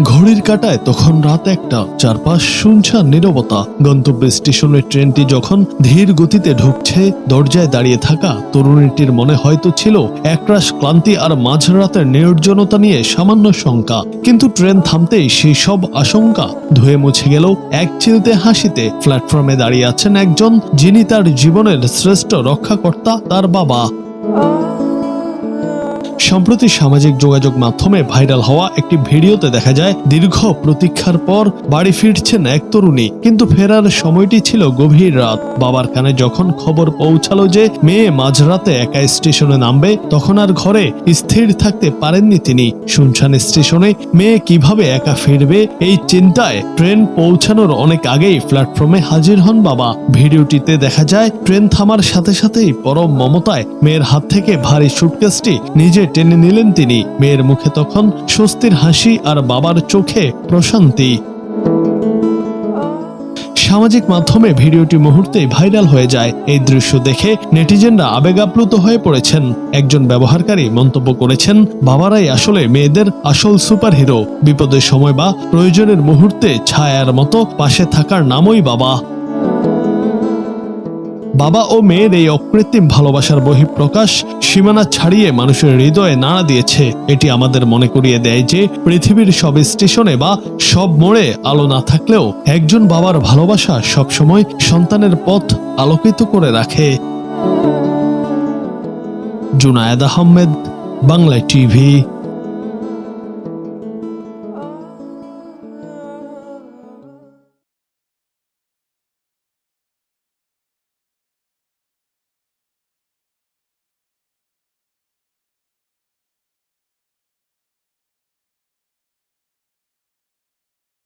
ঘড়ির কাঁটায় তখন রাত 1টা, চারপাশ শুনশান নীরবতা। গন্তব্য স্টেশনের ট্রেনটি যখন ধীর গতিতে ঢুকছে, দরজায় দাঁড়িয়ে থাকা তরুণীটির মনে হয়তো ছিল একরাশ ক্লান্তি আর মাঝরাতের নির্জনতা নিয়ে সামান্য শঙ্কা। কিন্তু ট্রেন থামতেই সেই সব আশঙ্কা ধুয়ে মুছে গেল এক চিলতে হাসিতে। প্ল্যাটফর্মে দাঁড়িয়ে আছেন একজন যিনি তার জীবনের শ্রেষ্ঠ রক্ষাকর্তা, তার বাবা। সম্প্রতি সামাজিক যোগাযোগ মাধ্যমে ভাইরাল হওয়া একটি ভিডিওতে দেখা যায় দীর্ঘ প্রতীক্ষার পর বাড়ি ফিরছেন এক তরুণী, কিন্তু ফেরার সময়টি ছিল গভীর রাত। বাবার কানে যখন খবর পৌঁছালো যে মেয়ে মাঝরাতে একা স্টেশনে নামবে, তখন আর ঘরে স্থির থাকতে পারেননি তিনি। শুনশান স্টেশনে মেয়ে কিভাবে একা ফিরবে, এই চিন্তায় ট্রেন পৌঁছানোর অনেক আগেই প্ল্যাটফর্মে হাজির হন বাবা। ভিডিওটিতে দেখা যায় ট্রেন থামার সাথে সাথেই পরম মমতায় মেয়ের হাত থেকে ভারী সুটকেসটি নিজে টেনে নিলেন তিনি। মেয়ের মুখে তখন স্বস্তির হাসি আর বাবার চোখে প্রশান্তি। সামাজিক মাধ্যমে ভিডিওটি মুহূর্তেই ভাইরাল হয়ে যায়। এই দৃশ্য দেখে নেটিজেনরা আবেগাপ্লুত হয়ে পড়েছেন। একজন ব্যবহারকারী মন্তব্য করেছেন, বাবারাই আসলে মেয়েদের আসল সুপারহিরো। বিপদের সময় বা প্রয়োজনের মুহূর্তে ছায়ার মতো পাশে থাকার নামই বাবা। বাবা ও মেয়ের এই অকৃত্রিম ভালোবাসার বহিঃপ্রকাশ সীমানা ছাড়িয়ে মানুষের হৃদয়ে নাড়া দিয়েছে। এটি আমাদের মনে করিয়ে দেয় যে পৃথিবীর সব স্টেশনে বা সব মোড়ে আলো না থাকলেও একজন বাবার ভালোবাসা সবসময় সন্তানের পথ আলোকিত করে রাখে। জুনায়েদ আহমেদ, বাংলা টিভি।